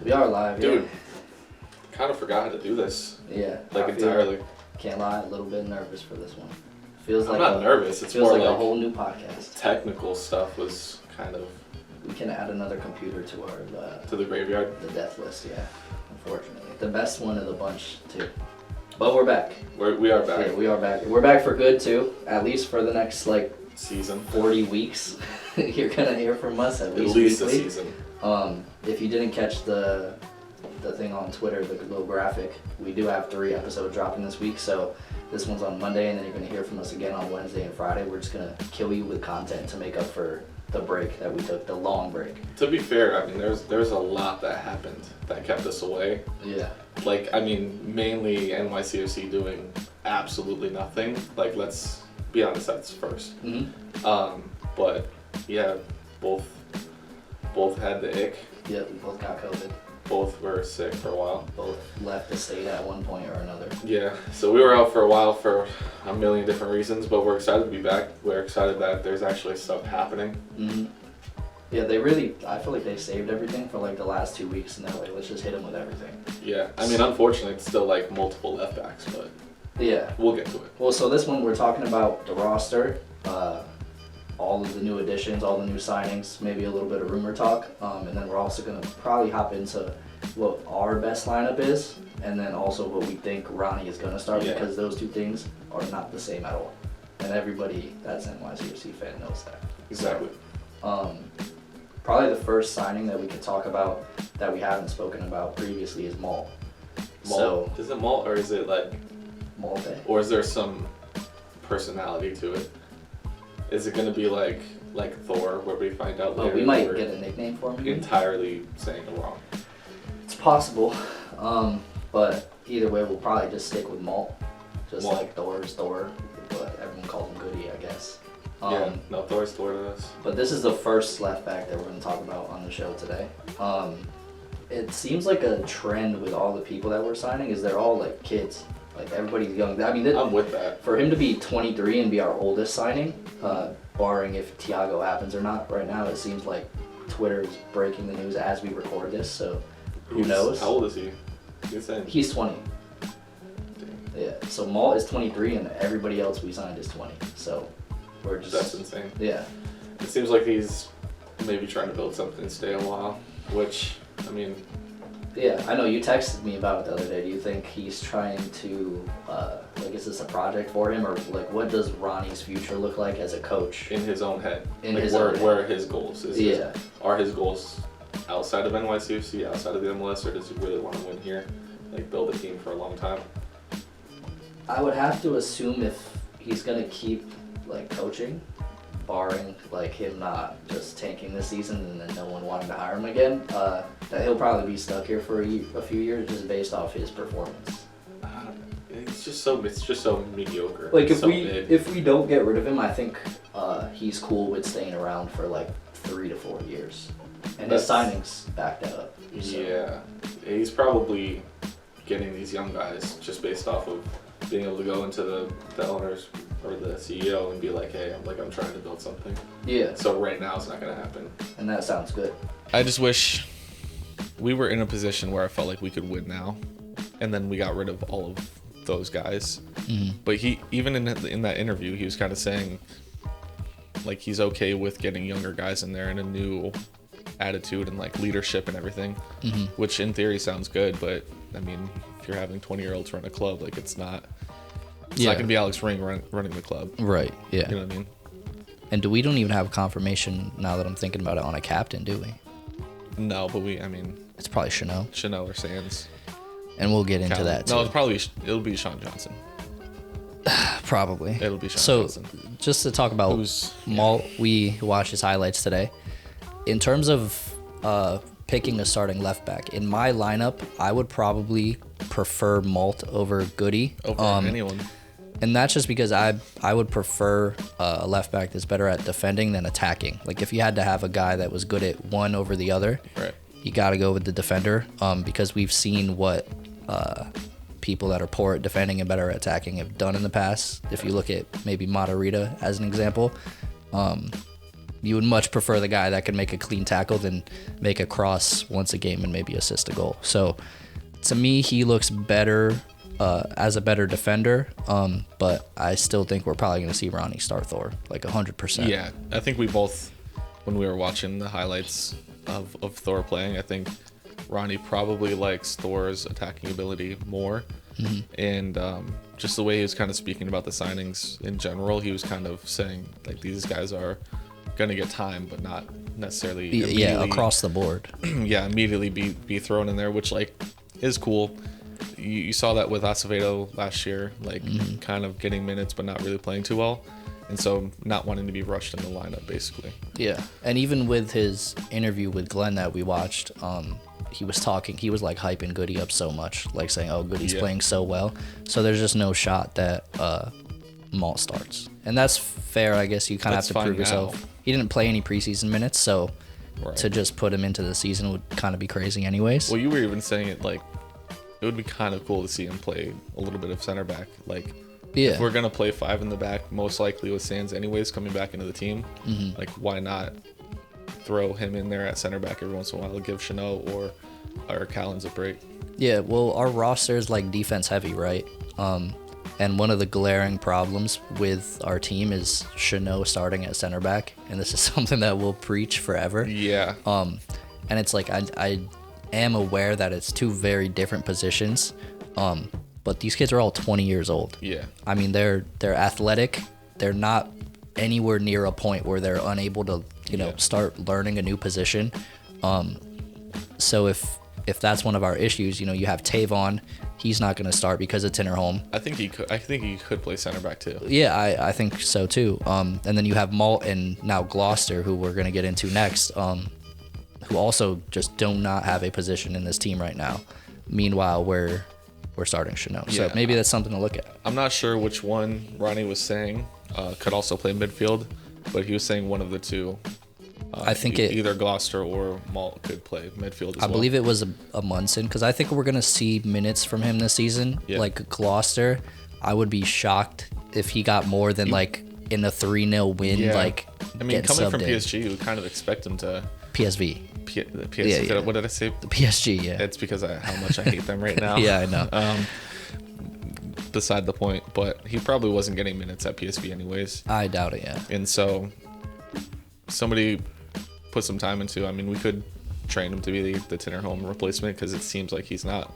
We are live, dude. Yeah. Kind of forgot how to do this. Yeah. Like entirely. Can't lie, a little bit nervous for this one. Feels I'm like not nervous. It's feels more like a whole new podcast. Technical stuff was kind of. We can add another computer to our to the graveyard. The death list, yeah. Unfortunately, the best one of the bunch too. But we're back. We are back. Yeah, we are back. We're back for good too. At least for the next season. 40 weeks. You're gonna hear from us at least weekly. A season. If you didn't catch the thing on Twitter, the little graphic, we do have 3 episodes dropping this week. So this one's on Monday, and then you're gonna hear from us again on Wednesday and Friday. We're just gonna kill you with content to make up for the break that we took, the long break. To be fair, I mean, there's a lot that happened that kept us away. Yeah. Mainly NYCFC doing absolutely nothing. Let's be honest, that's first. Mm-hmm. But yeah, both had the ick. Yeah, we both got COVID. Both were sick for a while. Both left the state at one point or another. Yeah, so we were out for a while for a million different reasons, but we're excited to be back. We're excited that there's actually stuff happening. Mm-hmm. Yeah, I feel like they saved everything for the last 2 weeks, and they're like, let's just hit them with everything. Yeah, I mean, unfortunately, it's still multiple left backs, but yeah, we'll get to it. Well, so this one we're talking about the roster, all of the new additions, all the new signings, maybe a little bit of rumor talk, and then we're also going to probably hop into what our best lineup is, and then also what we think Ronnie is going to start, because those two things are not the same at all. And everybody that's an NYCFC fan knows that. Exactly. So, probably the first signing that we could talk about that we haven't spoken about previously is Malte. So, is it Malte or is it Malte? Or is there some personality to it? Is it going to be like Thor, where we find out later? We might get a nickname for him. Entirely saying it wrong. It's possible, but either way, we'll probably just stick with Malte. Just like Thor's Thor, but everyone calls him Goody, I guess. Thor's Thor to us. But this is the first left back that we're going to talk about on the show today. It seems like a trend with all the people that we're signing is they're all kids. Everybody's young. I mean, I'm with that. For him to be 23 and be our oldest signing, barring if Thiago happens or not, right now it seems like Twitter's breaking the news as we record this, so who knows? How old is he? He's 20. Dang. Yeah, so Malte is 23 and everybody else we signed is 20, so we're just... That's insane. Yeah. It seems like he's maybe trying to build something and stay a while, which, I mean... Yeah, I know you texted me about it the other day. Do you think he's trying to, is this a project for him, or what does Ronnie's future look like as a coach? In his own head. Where are his goals? Are his goals outside of NYCFC, outside of the MLS, or does he really want to win here? Build a team for a long time? I would have to assume if he's going to keep, coaching, barring him not just tanking this season and then no one wanting to hire him again, that he'll probably be stuck here for a few years just based off his performance. It's just so mediocre. If we don't get rid of him, I think he's cool with staying around for 3 to 4 years, and his signings back that up. So. Yeah, he's probably getting these young guys just based off of being able to go into the owners or the CEO and be like, hey, I'm trying to build something. Yeah. So right now it's not going to happen. And that sounds good. I just wish we were in a position where I felt like we could win now, and then we got rid of all of those guys. Mm-hmm. But he, even in that interview, he was kind of saying he's okay with getting younger guys in there and a new attitude and leadership and everything, mm-hmm. which in theory sounds good, but I mean, if you're having 20-year-olds run a club, it's not gonna be Alex Ring running the club, right? Yeah, you know what I mean. And we don't even have confirmation now that I'm thinking about it on a captain, do we? No, but it's probably Chanel or Sands, and we'll get into that too. No, it'll be Sean Johnson. Probably it'll be Sean Johnson. Just to talk about Malte, we watched his highlights today. In terms of picking a starting left back, in my lineup, I would probably prefer Malte over Goody. Over anyone. And that's just because I would prefer a left back that's better at defending than attacking. If you had to have a guy that was good at one over the other, right, you got to go with the defender, because we've seen what people that are poor at defending and better at attacking have done in the past. If you look at maybe Matarrita as an example, you would much prefer the guy that can make a clean tackle than make a cross once a game and maybe assist a goal. So to me, he looks better as a better defender, but I still think we're probably going to see Ronny start Thor, like 100%. Yeah, I think we both, when we were watching the highlights of Thor playing, I think Ronny probably likes Thor's attacking ability more. And just the way he was kind of speaking about the signings in general, he was kind of saying, like, these guys are going to get time, but not necessarily across the board. Immediately be thrown in there, which, like, is cool. You saw that with Alfredo last year, like kind of getting minutes but not really playing too well, and so not wanting to be rushed in the lineup basically. Yeah, and even with his interview with Glenn that we watched, he was like hyping Goody up so much, like saying, "Oh, Goody's playing so well." So there's just no shot that Malte starts, and that's fair. I guess you kind of have to prove yourself. He didn't play any preseason minutes, so to just put him into the season would kind of be crazy, anyways. Well, you were even saying it like. It would be kind of cool to see him play a little bit of center back. Like, if we're going to play 5 in the back, most likely with Sands anyways coming back into the team, like, why not throw him in there at center back every once in a while, give Chanel or Callens a break? Yeah, well, our roster is, like, defense heavy, right? And one of the glaring problems with our team is Chanel starting at center back, and this is something that we'll preach forever. Yeah. And it's like, I am aware that it's 2 very different positions, but these kids are all 20 years old. Yeah. I mean, they're athletic. They're not anywhere near a point where they're unable to, start learning a new position. So if that's one of our issues, you have Tavon. He's not going to start because of Tinnerholm. I think he could play center back too. Yeah, I think so too. And then you have Malte and now Gloster, who we're going to get into next. Who also just do not have a position in this team right now. Meanwhile, we're starting Chanel. So maybe that's something to look at. I'm not sure which one Ronny was saying could also play midfield, but he was saying one of the two. I think either Gloster or Malte could play midfield as well. I believe it was Amundsen, because I think we're going to see minutes from him this season. Yeah. Like Gloster, I would be shocked if he got more than like in a 3-0 win. Yeah. Like, I mean, coming from PSG, you kind of expect him to... PSV. The PSG. Yeah. What did I say? The PSG, yeah. It's because how much I hate them right now. Yeah, I know. Beside the point, but he probably wasn't getting minutes at PSV anyways. I doubt it, yeah. And so somebody put some time into, I mean, we could train him to be the Tinnerholm replacement, because it seems like he's not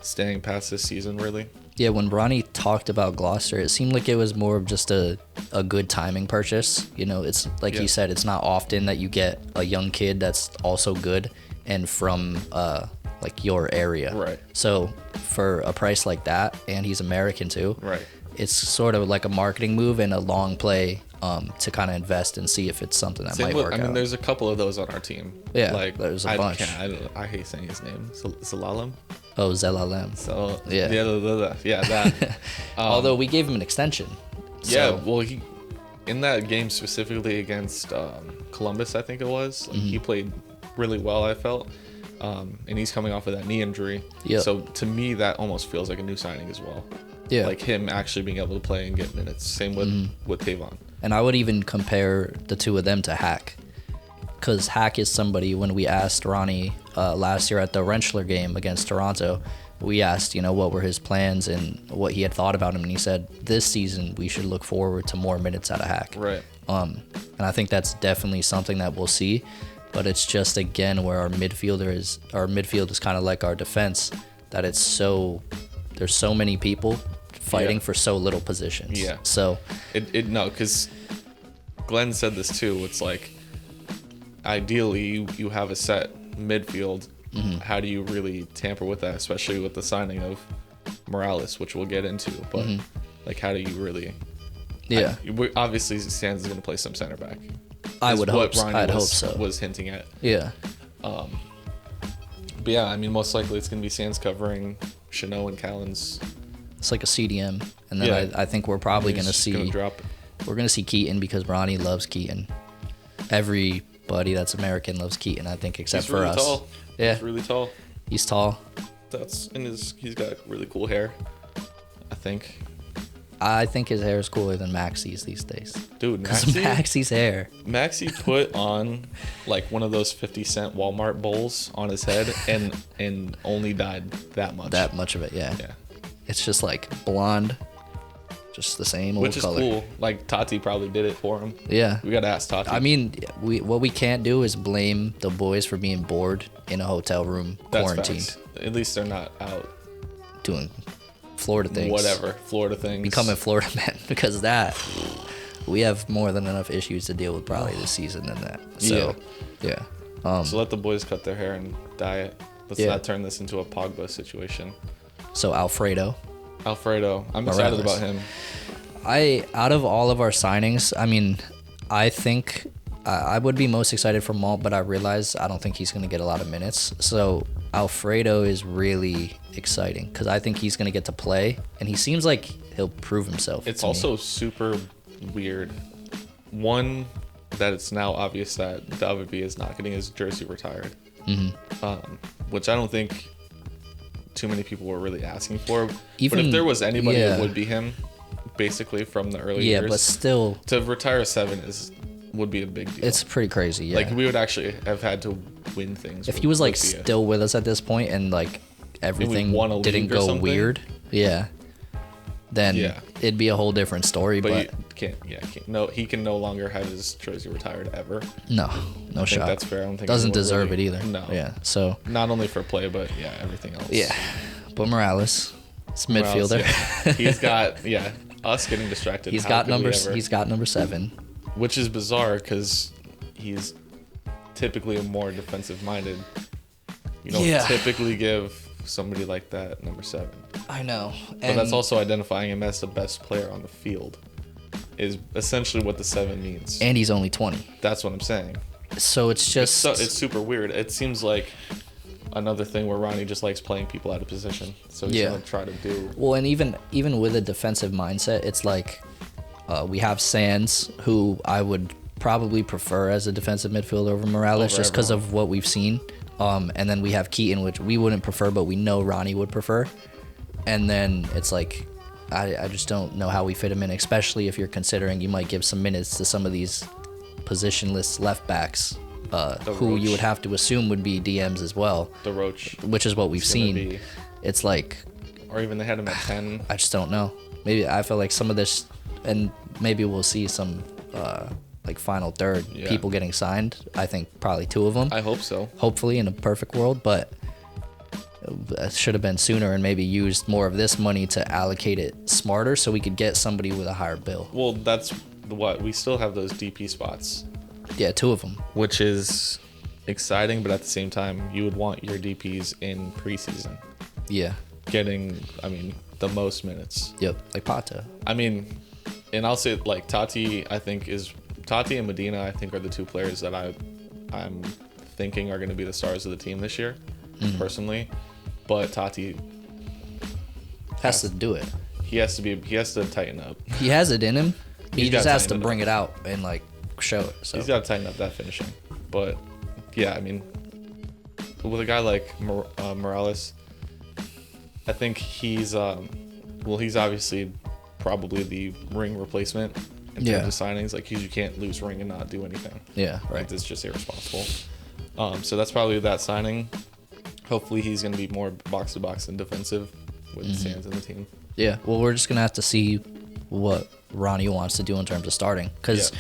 staying past this season, really. Yeah, when Ronny talked about Gloster, it seemed like it was more of just a good timing purchase. It's like he said, it's not often that you get a young kid that's also good and from like your area. Right. So for a price like that, and he's American too. Right. It's sort of like a marketing move and a long play to kind of invest and see if it's something that might work out. I mean, there's a couple of those on our team. Yeah, like there's a bunch. I hate saying his name. Zelalem. Oh, Zelalem. So yeah, that. Although we gave him an extension. Yeah, well, he in that game specifically against Columbus, I think it was. Like, he played really well, I felt. And he's coming off of that knee injury. Yeah. So to me, that almost feels like a new signing as well. Yeah. Like him actually being able to play and get minutes. Same with Tavon. And I would even compare the two of them to Hack. Because Hack is somebody, when we asked Ronny last year at the Rentschler game against Toronto, we asked, what were his plans and what he had thought about him. And he said, this season, we should look forward to more minutes out of Hack. Right. And I think that's definitely something that we'll see. But it's just, again, where our midfield is kind of like our defense, that there's so many people fighting for so little positions. Yeah. So because Glenn said this too. It's like, ideally you have a set midfield. How do you really tamper with that, especially with the signing of Morales, which we'll get into? But like, how do you really? Yeah. Obviously, Sands is going to play some center back. I would hope. I'd hope so. Was hinting at. Yeah. But yeah, I mean, most likely it's going to be Sands covering Chanel and Callens. It's like a CDM, and then I think we're probably going to see. We're going to see Keaton, because Ronny loves Keaton. Everybody that's American loves Keaton, I think, except for us. Tall. Yeah. He's really tall. He's tall. He's got really cool hair, I think. I think his hair is cooler than Maxi's these days. Dude, Because Maxi's hair. Maxi put on like one of those 50-cent Walmart bowls on his head and only dyed that much. That much of it, yeah. Yeah. It's just like blonde, just the same old Which is color. cool. Like Tati probably did it for him. Yeah. We gotta ask Tati. I mean, what we can't do is blame the boys for being bored in a hotel room, That's quarantined, facts. At least they're not out. doing Florida things. Whatever. Florida things. Becoming Florida men, because we have more than enough issues to deal with probably this season than that. So, yeah. So let the boys cut their hair and dye it. Let's Yeah. not turn this into a Pogba situation. So Alfredo. I'm excited about him. Out of all of our signings, I mean, I think I would be most excited for Malte, but I realize I don't think he's going to get a lot of minutes. So Alfredo is really exciting because I think he's going to get to play, and he seems like he'll prove himself. It's to me. also super weird. One, that it's now obvious that David is not getting his jersey retired. Which I don't think too many people were really asking for. But if there was anybody, it would be him, basically, from the early years. Yeah, but still, to retire 7 would be a big deal. it's pretty crazy. Yeah, Like, we would actually have had to win things. if he was like still with us at this point and like everything won a didn't league or go something. weird, then it'd be a whole different story. But But you can't. No, he can no longer have his jersey retired ever. no I think shot. that's fair. I don't think Doesn't anyone deserve really- it either. No. Yeah. So Not only for play, but everything else. yeah, but Morales, it's Morales, midfielder. yeah. He's got us getting distracted. He's How got could we numbers. ever? He's got number 7. Which is bizarre because he's typically a more defensive minded. You don't Yeah. typically give somebody like that number 7. I know. But that's also identifying him as the best player on the field. Is essentially what the 7 means. And he's only 20. That's what I'm saying. So it's just It's super weird. It seems like another thing where Ronnie just likes playing people out of position. So he's gonna try to do. well, and even with a defensive mindset, it's like we have Sands, who I would probably prefer as a defensive midfielder over Morales, Over just because everyone. of what we've seen. And then we have Keaton, which we wouldn't prefer, but we know Ronnie would prefer. And then it's like, I just don't know how we fit him in, especially if you're considering you might give some minutes to some of these positionless left backs, who Roach. you would have to assume would be DMs as well, The Roach. which is what we've It's gonna seen. be- It's like, Or even they had him at 10. I just don't know. Maybe I feel like some of this, and maybe we'll see some like final third people getting signed. I think probably 2 of them. I hope so. Hopefully in a perfect world, but it should have been sooner and maybe used more of this money to allocate it smarter so we could get somebody with a higher bill. Well, that's what we still have those DP spots, Yeah, 2 of them. which is exciting, but at the same time, you would want your DPs in preseason Yeah. getting, the most minutes. Yep. Like Pata. And I'll say like Tati and Medina, I think, are the 2 players that I'm thinking are going to be the stars of the team this year, personally. But Tati, Has to do it. he has to tighten up. He has it in him. He He's just gotta has to tighten it bring it out and like show it. So He's got to tighten up that finishing. But yeah, with a guy like Morales, I think he's obviously probably the Ring replacement in terms of signings. Like, you can't lose Ring and not do anything. yeah, right. Like, it's just irresponsible. So that's probably that signing. Hopefully he's going to be more box to box and defensive with Sands in the team. Yeah, well, we're just gonna have to see what Ronnie wants to do in terms of starting, because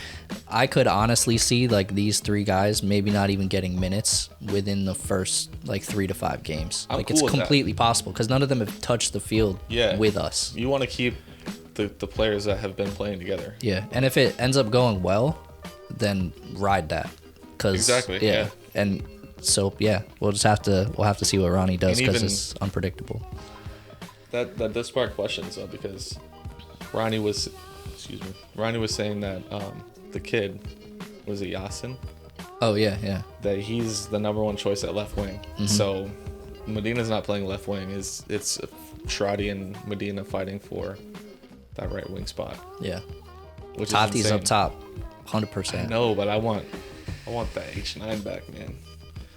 I could honestly see like these 3 guys maybe not even getting minutes within the first like 3 to 5 games. I'm Like cool it's with that. completely possible because none of them have touched the field with us. You want to keep the players that have been playing together. Yeah, and if it ends up going well, then ride that. Cause, Exactly, Yeah, yeah. and so we'll have to see what Ronnie does And because even- it's unpredictable. That does spark questions though, because Ronnie was saying that the kid, was it Yasin, Oh yeah. that he's the number 1 choice at left wing. So Medina's not playing left wing. It's Shradi and Medina fighting for that right wing spot. Yeah. Which Tati's is insane. up top, 100%. No, but I want that H9 back, man.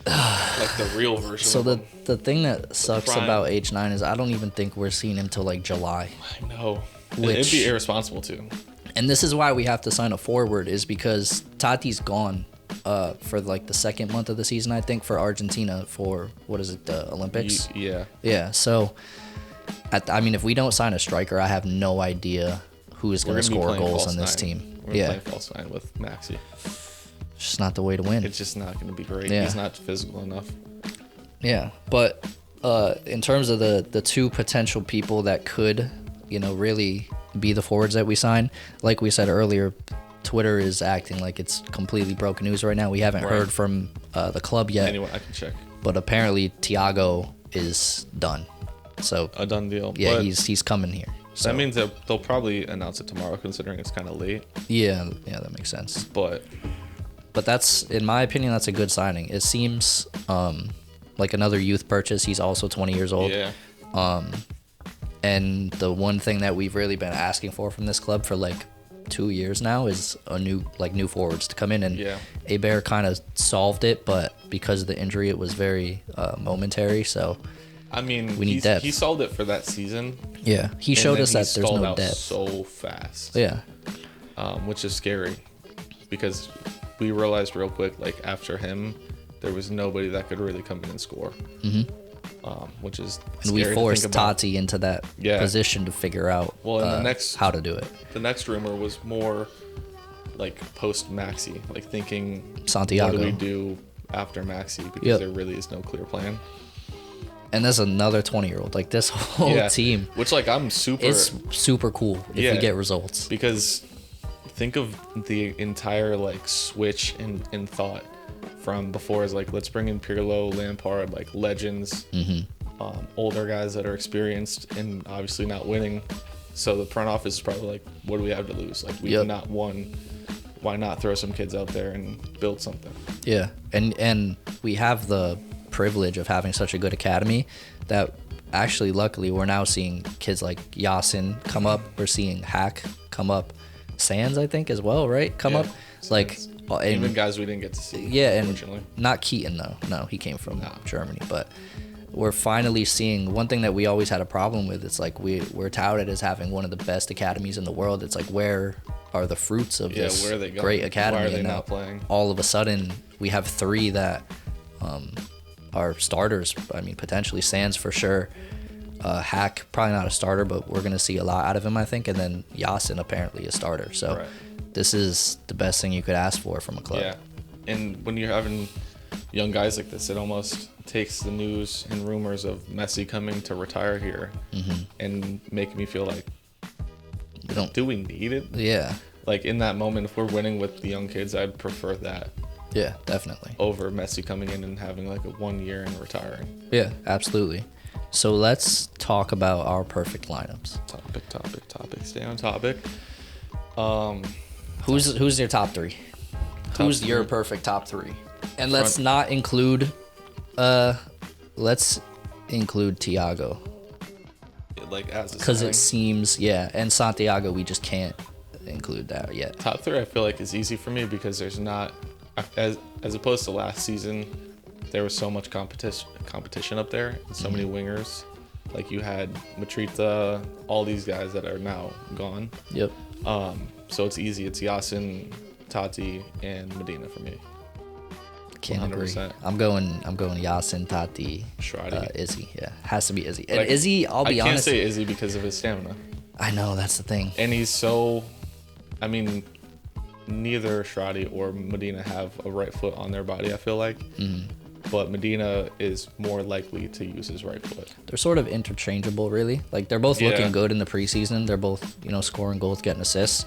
Like the real version. So of the thing that sucks prime. about H9 is I don't even think we're seeing him till like July. I know. It'd be irresponsible too. And this is why we have to sign a forward, is because Tati's gone for like the second month of the season, I think, for Argentina for, what is it, the Olympics? Yeah. Yeah, so, I mean, if we don't sign a striker, I have no idea who is going to score goals on this team. We're playing false nine with Maxi. It's just not the way to win. It's just not going to be great. Yeah. He's not physical enough. Yeah, but in terms of the two potential people that could, really be the forwards that we sign, like we said earlier, Twitter is acting like it's completely broken news right now. We haven't heard from the club yet. Anyway, I can check. But apparently Thiago is done. So a done deal. Yeah, but he's coming here. So that means that they'll probably announce it tomorrow, considering it's kind of late. Yeah, that makes sense. But that's, in my opinion, that's a good signing. It seems like another youth purchase. He's also 20 years old. Yeah. And the one thing that we've really been asking for from this club for like 2 years now is a new forwards to come in, and Hebert kind of solved it, but because of the injury, it was very momentary. So I mean, we need depth. He solved it for that season. Yeah, he showed us that there's no depth so fast. Yeah, which is scary because we realized real quick, like after him, there was nobody that could really come in and score. Mm-hmm. Which is and we forced Tati into that position to figure out how to do it. The next rumor was more like post Maxi, like thinking Santiago. What do we do after Maxi, because there really is no clear plan. And there's another 20-year-old. Like this whole team, which like it's super cool if we get results. Because think of the entire like switch in thought from before is like, let's bring in Pirlo, Lampard, like legends, older guys that are experienced and obviously not winning. So the front office is probably like, what do we have to lose? Like we've not won. Why not throw some kids out there and build something? Yeah, and we have the privilege of having such a good academy that actually, luckily, we're now seeing kids like Yasin come up. We're seeing Hack come up, Sands, I think, as well, right? Come up, like. Even guys we didn't get to see. Yeah, and not Keaton though. No, he came from Germany. But we're finally seeing one thing that we always had a problem with. It's like we're touted as having one of the best academies in the world. It's like, where are the fruits of this great academy? Why are they and not playing? All of a sudden, we have three that are starters. I mean, potentially Sands for sure. Hack, probably not a starter, but we're gonna see a lot out of him, I think. And then Yasin, apparently a starter. So. Right. This is the best thing you could ask for from a club. Yeah, and when you're having young guys like this, it almost takes the news and rumors of Messi coming to retire here and making me feel like, do we need it? Yeah. Like in that moment, if we're winning with the young kids, I'd prefer that. Yeah, definitely. Over Messi coming in and having like a 1 year and retiring. Yeah, absolutely. So let's talk about our perfect lineups. Topic. Stay on topic. Who's your top three? Who's your perfect top three? And let's not include let's include Thiago. Like as a because it seems and Santiago, we just can't include that yet. Top three I feel like is easy for me because there's not as opposed to last season, there was so much competition up there and so many wingers. Like you had Matrita, all these guys that are now gone. Yep. So it's easy. It's Yasin, Tati, and Medina for me. Can't 100%. Agree. I'm going Yasin, Tati, Izzy. Yeah, has to be Izzy. And Izzy, I'll be honest. I can't say Izzy because of his stamina. I know, that's the thing. And he's so, I mean, neither Shradi or Medina have a right foot on their body, I feel like. But Medina is more likely to use his right foot. They're sort of interchangeable, really. Like, they're both looking good in the preseason. They're both, scoring goals, getting assists.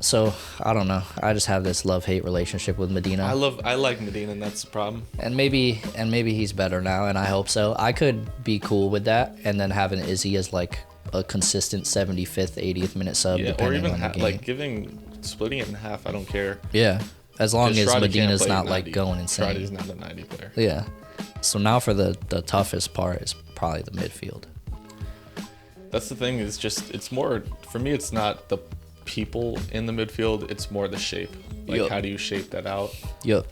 So, I don't know. I just have this love-hate relationship with Medina. I like Medina, and that's the problem. And maybe he's better now, and I hope so. I could be cool with that, and then having Izzy as, like, a consistent 75th, 80th minute sub, depending on the game. Splitting it in half, I don't care. Yeah. As long as Medina's not like going insane. Stradi's not a 90 player. Yeah. So now for the toughest part is probably the midfield. That's the thing, is just, it's more, for me, it's not the people in the midfield, it's more the shape. Like, how do you shape that out? Yep.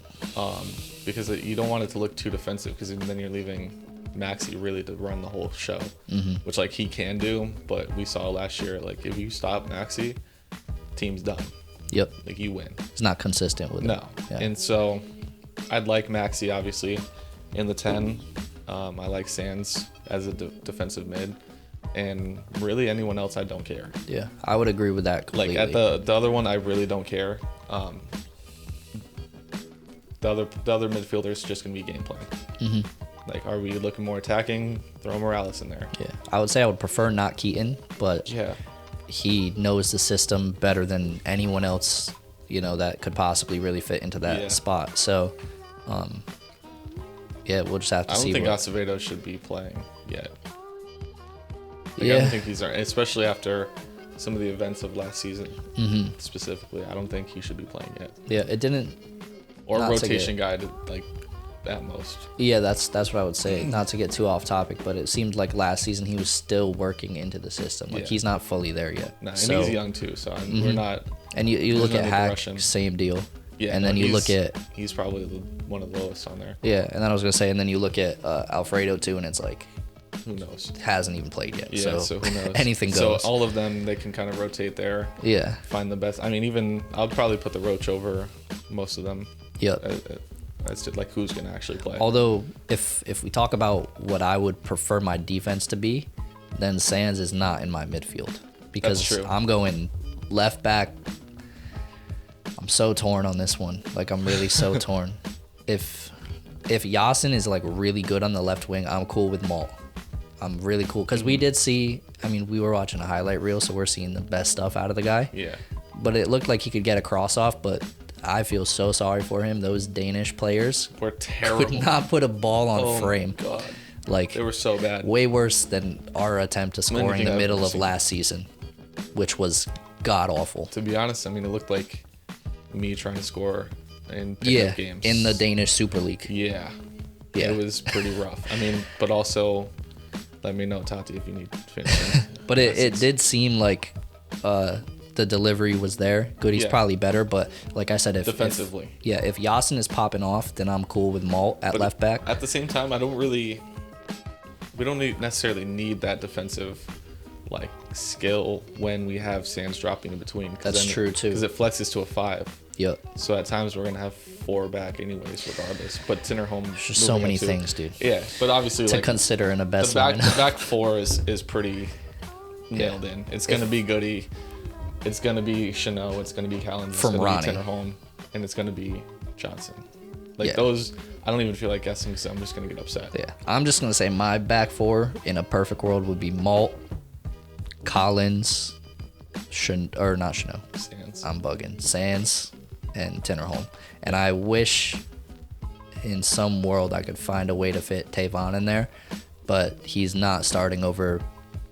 Because you don't want it to look too defensive, because then you're leaving Maxi really to run the whole show, Mm-hmm. which like he can do, but we saw last year, like if you stop Maxi, team's done. Yep. Like you win. He's not consistent with it. No. Yeah. And so I'd like Maxi obviously in the 10. I like Sands as a defensive mid, and really anyone else I don't care. Yeah, I would agree with that completely. Like at the other one I really don't care. The other midfielders just gonna be game plan. Mm-hmm. Like, are we looking more attacking? Throw Morales in there. Yeah, I would say I would prefer not Keaton, but Yeah. he knows the system better than anyone else, that could possibly really fit into that Yeah. spot. So, yeah, we'll just have to I don't see. think Acevedo should be playing yet. Like, I Yeah. don't think he's especially after some of the events of last season. Mm-hmm. Specifically, I don't think he should be playing yet. Yeah, it didn't. Or Not to rotation guy, like at most. Yeah, that's what I would say. Not to get too off topic, but it seemed like last season he was still working into the system. Like Yeah. he's not fully there yet. Nah, and So- he's young too, so we're not. And you There's look no at need to Hack, rush him. same deal. Yeah, and no, then you look at he's probably one of the lowest on there. yeah, and then I was gonna say, and then you look at Alfredo too, and it's like Who knows? hasn't even played yet. Yeah, so who knows? anything goes. So all of them, they can kind of rotate there, Yeah. find the best. I mean, even I'll probably put the Roach over most of them. Yep. As to like who's gonna actually play. Although if we talk about what I would prefer my defense to be, then Sands is not in my midfield because That's true. I'm going left back. I'm so torn on this one. Like I'm really so torn. If Yasin is like really good on the left wing, I'm cool with Malte. I'm really cool because we did see. I mean, we were watching a highlight reel, so we're seeing the best stuff out of the guy. Yeah. But it looked like he could get a cross off, but I feel so sorry for him. Those Danish players We're terrible. could not put a ball on Oh frame. my God. Like They were so bad. way worse than our attempt to score in Anything the I've middle ever of seen. last season, which was god awful. To be honest, I mean, it looked like me trying to score in pickup Yeah, games. in the Danish Super League. Yeah. Yeah. It was pretty rough. I mean, but also, let me know, Tati, if you need finishing. But it did seem like the delivery was there. Goody's Yeah. probably better, but like I said, if Defensively. if Yasin is popping off, then I'm cool with Malte at But left back. At the same time, we don't necessarily need that defensive like skill when we have Sands dropping in between. That's true, too. Because it flexes to a 5. Yep. So at times we're gonna have 4 back anyways, regardless. But Tinnerholm. There's just so many things, dude, Yeah, but obviously to like consider in a the best back, lineup. the back 4 is pretty nailed in. It's gonna be Goody. It's gonna be Chanel. It's gonna be Callens. It's From gonna Ronnie. be Tinnerholm, and it's gonna be Johnson. Like Yeah. those, I don't even feel like guessing because I'm just gonna get upset. Yeah, I'm just gonna say my back 4 in a perfect world would be Malte, Collins, not Chanel. Sands. I'm bugging. Sands and Tinnerholm. And I wish in some world I could find a way to fit Tavon in there, but he's not starting over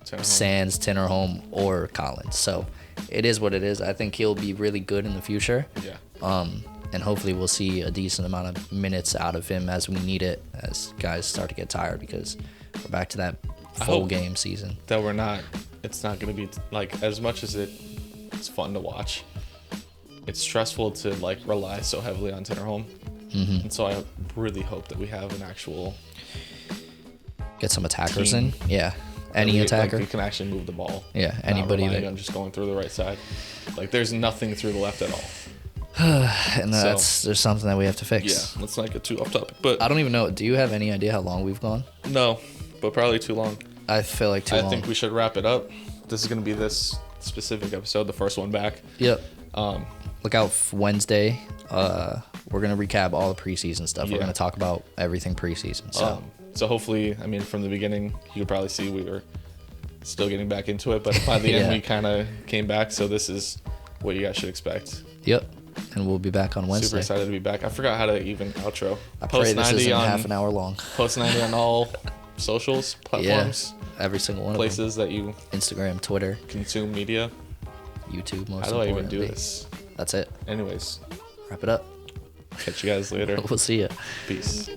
Tinnerholm. Sands, Tinnerholm, or Collins. So it is what it is. I think he'll be really good in the future. Yeah. And hopefully we'll see a decent amount of minutes out of him as we need it, as guys start to get tired, because we're back to that full hope- game season. That it's not gonna be like as much as it's fun to watch. It's stressful to like rely so heavily on Tinnerholm. Mm-hmm. And so I really hope that we have an actual Get some attackers Team. in. Yeah. Any attacker. Like, who can actually move the ball. Yeah, Not anybody relying that- on just going through the right side. Like there's nothing through the left at all. And there's something that we have to fix. Yeah, let's not get too off topic. But I don't even know. Do you have any idea how long we've gone? no, but probably too long. I feel like too long. I think we should wrap it up. This is gonna be this specific episode, the first one back. Yep. Um, Look out for Wednesday. We're gonna recap all the preseason stuff. We're Yeah. gonna talk about everything preseason. So so hopefully, I mean, from the beginning, you could probably see we were still getting back into it, but by the end, Yeah. we kind of came back. So this is what you guys should expect. yep. And we'll be back on Super Wednesday. excited to be back. I forgot how to even outro. I pray this isn't half an hour long. Post 90 on all socials, platforms, Every single one places that you of them. Instagram, Twitter, consume media. YouTube. Most How do I even importantly. do this? That's it. Anyways, Wrap it up. catch you guys later. We'll see you. Peace.